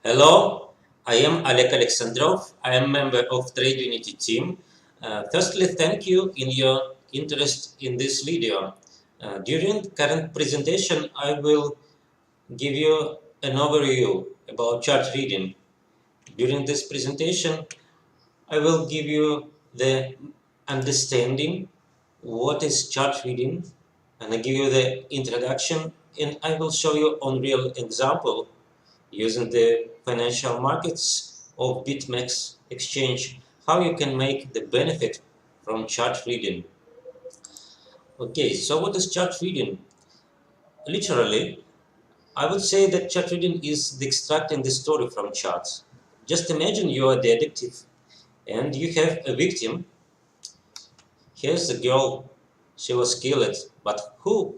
Hello, I am Alek Alexandrov. I am member of Trade Unity team. Firstly, thank you in your interest in this video. During current presentation, I will give you an overview about chart reading. During this presentation, I will give you the understanding what is chart reading, and I give you the introduction, and I will show you on real example using the financial markets of BitMEX exchange how you can make the benefit from chart reading. Okay, so what is chart reading? Literally, I would say that chart reading is the extracting the story from charts. Just imagine you are the detective and you have a victim. Here's the girl, she was killed, but who?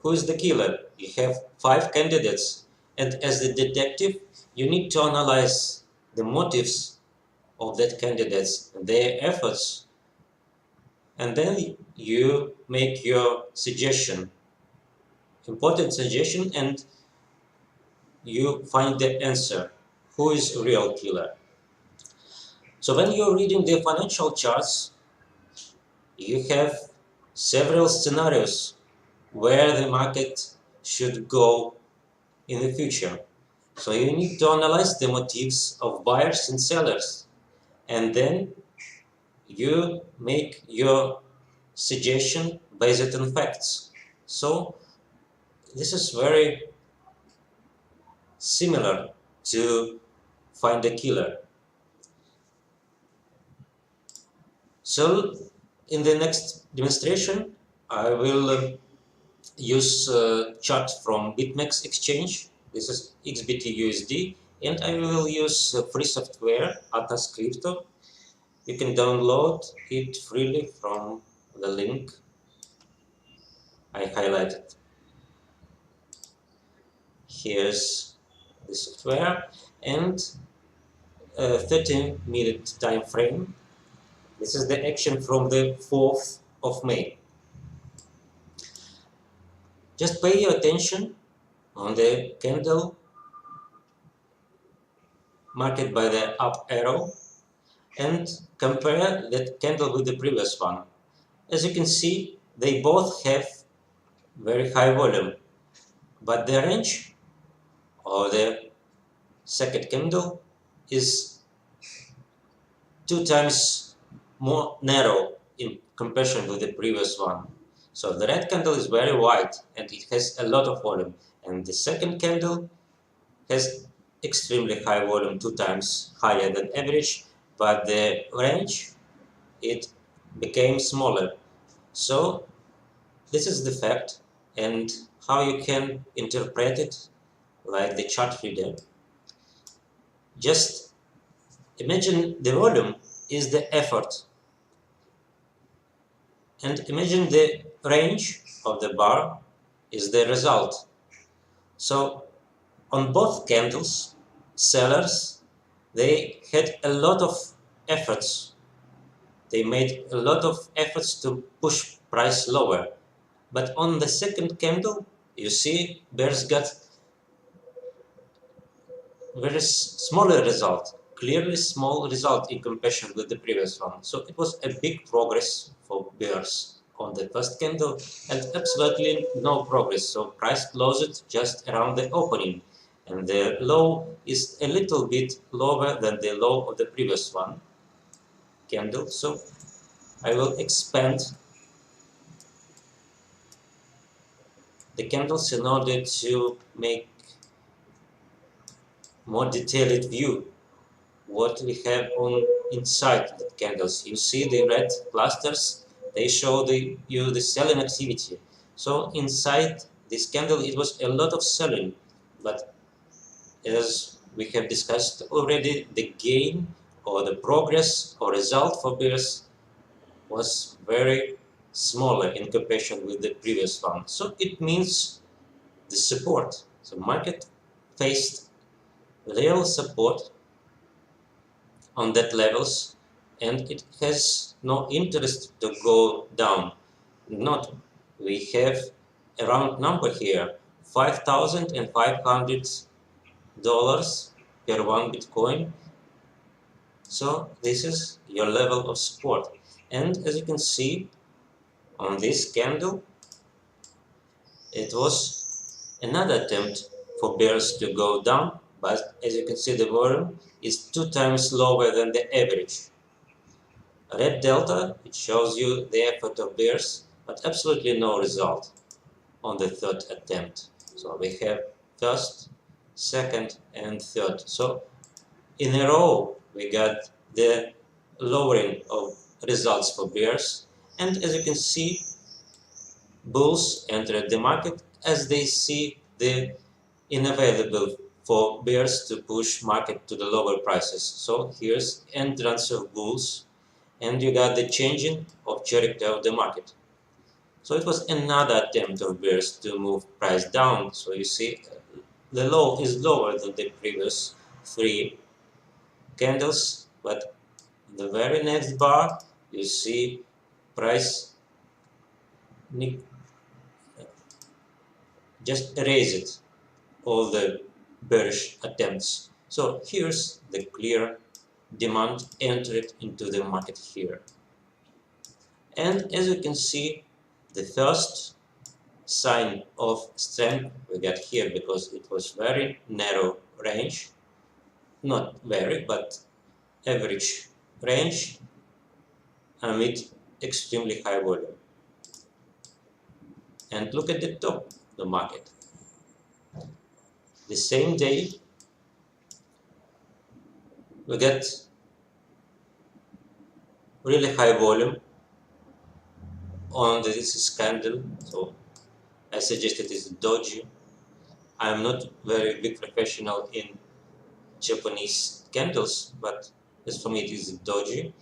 Who is the killer? You have five candidates, and as the detective, you need to analyze the motives of that candidates, their efforts, and then you make your suggestion, important suggestion, and you find the answer. Who is real killer? So when you're reading the financial charts, you have several scenarios where the market should go in the future. So you need to analyze the motives of buyers and sellers, and then you make your suggestion based on facts. So this is very similar to find a killer. So in the next demonstration, I will use chart from BitMEX exchange. This is XBT USD, and I will use free software Atlas Crypto. You can download it freely from the link I highlighted. Here's the software and a 30-minute time frame. This is the action from the 4th of May. Just pay your attention on the candle marked by the up arrow and compare that candle with the previous one. As you can see, they both have very high volume, but the range of the second candle is 2 times more narrow in comparison with the previous one. So the red candle is very wide and it has a lot of volume, and the second candle has extremely high volume, 2 times higher than average, but the range it became smaller. So this is the fact, and how you can interpret it like the chart reader. Just imagine the volume is the effort, and imagine the range of the bar is the result. So on both candles, sellers, they had a lot of efforts. They made a lot of efforts to push price lower. But on the second candle, you see bears got very smaller result, clearly small result in comparison with the previous one. So it was a big progress for bears on the first candle and absolutely no progress. So price closed just around the opening, and the low is a little bit lower than the low of the previous one candle. So I will expand the candles in order to make more detailed view what we have on inside the candles. You see the red clusters, they show you the selling activity. So inside this candle it was a lot of selling, but as we have discussed already, the gain or the progress or result for bears was very smaller in comparison with the previous one. So it means the support. The market faced real support on that levels, and it has no interest to go down. Not, we have a round number here, $5,500 per one Bitcoin. So this is your level of support. And as you can see on this candle, it was another attempt for bears to go down, but as you can see, the volume is 2 times lower than the average. Red delta, it shows you the effort of bears, but absolutely no result on the third attempt. So we have first, second, and third. So in a row, we got the lowering of results for bears. And as you can see, bulls entered the market as they see the inavailable for bears to push market to the lower prices. So here's entrance of bulls, and you got the changing of character of the market. So it was another attempt of bears to move price down. So you see the low is lower than the previous three candles, but the very next bar you see price just erase it, all the bearish attempts. So here's the clear demand entered into the market here. And as you can see, the first sign of strength we got here, because it was very narrow range, not very, but average range amid extremely high volume. And look at the top of the market. The same day we get really high volume on this candle. So I suggest it is doji. I'm not very big professional in Japanese candles, but as for me it is doji,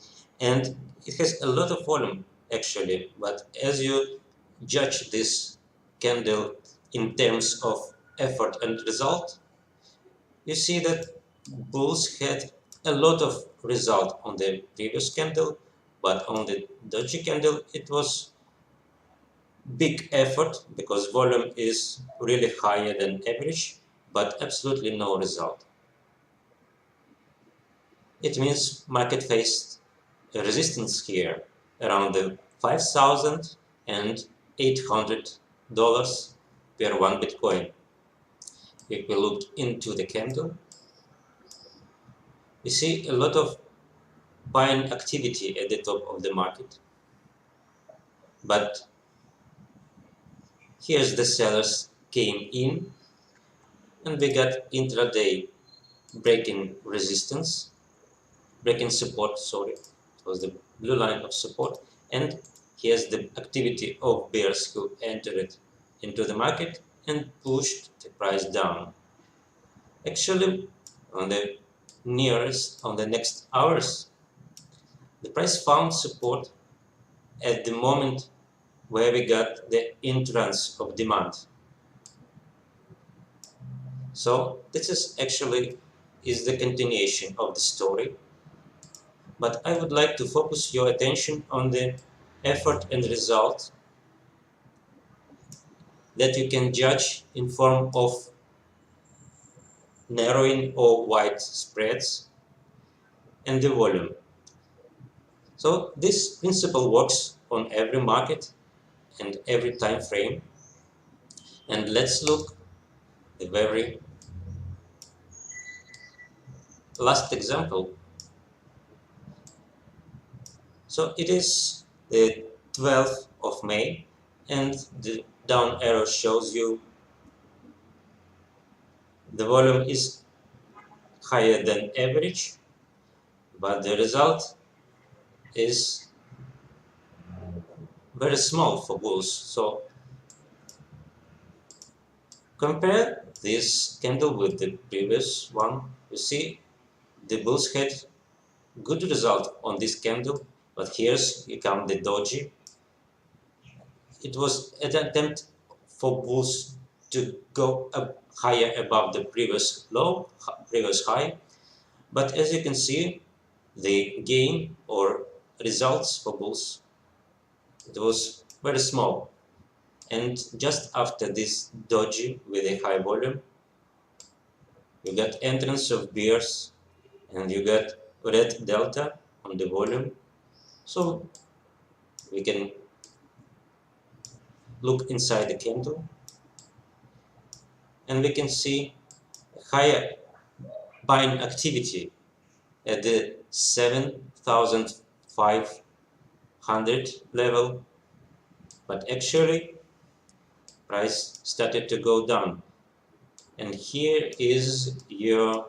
and it has a lot of volume actually. But as you judge this candle in terms of effort and result, you see that bulls had a lot of result on the previous candle, but on the doji candle it was big effort because volume is really higher than average, but absolutely no result. It means market faced a resistance here around the $5,800 per one Bitcoin. If we look into the candle, we see a lot of buying activity at the top of the market. But here's the sellers came in and we got intraday breaking support, sorry, it was the blue line of support, and here's the activity of bears who entered into the market and pushed the price down. Actually, on the next hours, the price found support at the moment where we got the entrance of demand. So this is the continuation of the story, but I would like to focus your attention on the effort and result that you can judge in form of narrowing or wide spreads and the volume. So this principle works on every market and every time frame. And let's look the very last example. So it is the 12th of May, and the down arrow shows you the volume is higher than average, but the result is very small for bulls. So compare this candle with the previous one. You see the bulls had good result on this candle, but here's you come the doji. It was an attempt for bulls to go up higher above the previous low, previous high, but as you can see, the gain or results for bulls, it was very small. And just after this doji with a high volume, You got entrance of bears and you got red delta on the volume. So we can look inside the candle and we can see higher buying activity at the 7,500 level, but actually price started to go down. And here is your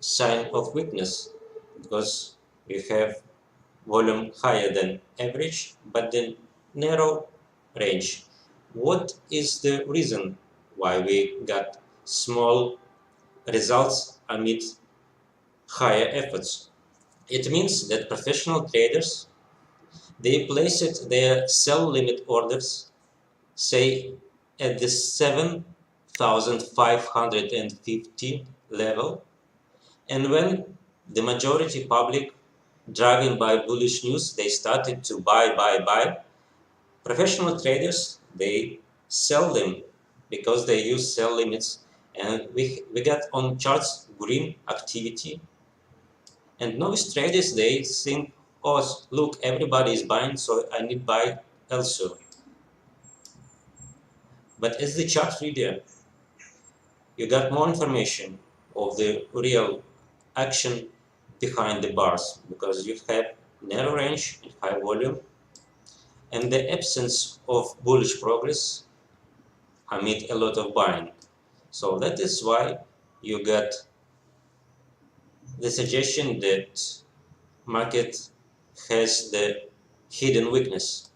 sign of weakness because you have volume higher than average, but then narrow range. What is the reason why we got small results amid higher efforts? It means that professional traders, they placed their sell limit orders, say at the 7,550 level, and when the majority public, driven by bullish news, they started to buy. Professional traders, they sell them because they use sell limits, and we got on charts green activity. And novice traders, they think, oh, look, everybody is buying, so I need buy also. But as the chart reader, you got more information of the real action behind the bars because you have narrow range and high volume and the absence of bullish progress amid a lot of buying. So that is why you got the suggestion that market has the hidden weakness,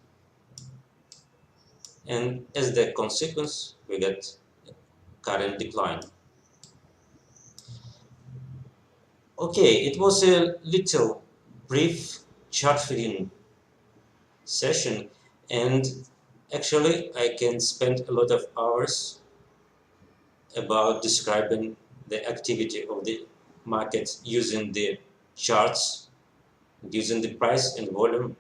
and as the consequence we get current decline. Okay, it was a little brief chart reading session, and actually I can spend a lot of hours about describing the activity of the market using the charts, using the price and volume.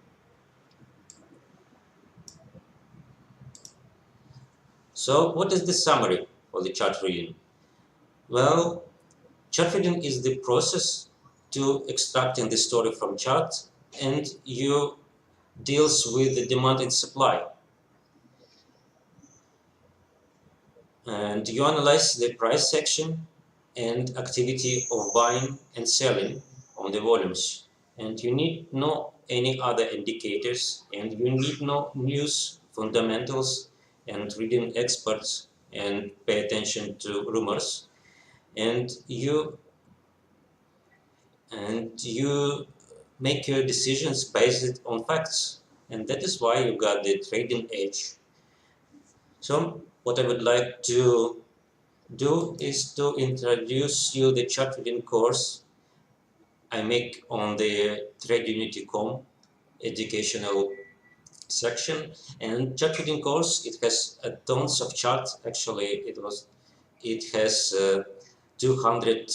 So what is the summary for the chart reading? Well, chart reading is the process to extracting the story from chart, and you deals with the demand and supply. And you analyze the price section and activity of buying and selling on the volumes. And you need no any other indicators, and you need no news fundamentals and reading experts and pay attention to rumors. And you make your decisions based on facts, and that is why you got the trading edge. So what I would like to do is to introduce you the chart reading course I make on the TradeUnity.com educational section. And chart reading course, it has tons of charts. Actually, it has 200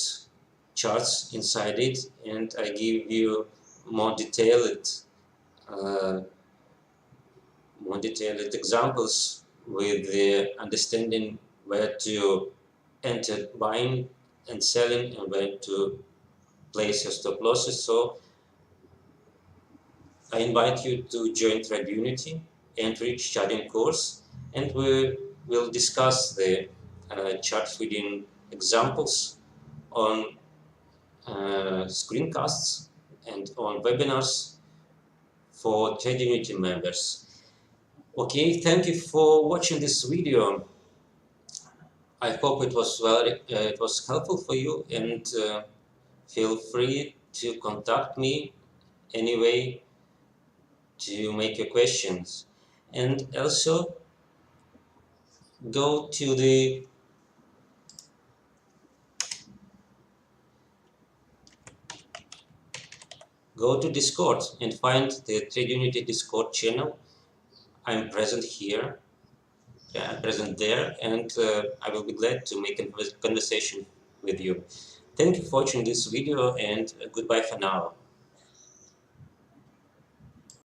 charts inside it, and I give you more detailed uh, more detailed examples with the understanding where to enter buying and selling and where to place your stop losses. So I invite you to join Trade Unity and reach charting course, and we will discuss the chart reading examples on screencasts and on webinars for Trade Unity members. Okay, thank you for watching this video. I hope it was helpful for you, and feel free to contact me anyway to make your questions. And also go to the go to Discord and find the Trade Unity Discord channel. I'm present here. Yeah, I'm present there, and I will be glad to make a conversation with you. Thank you for watching this video, and goodbye for now.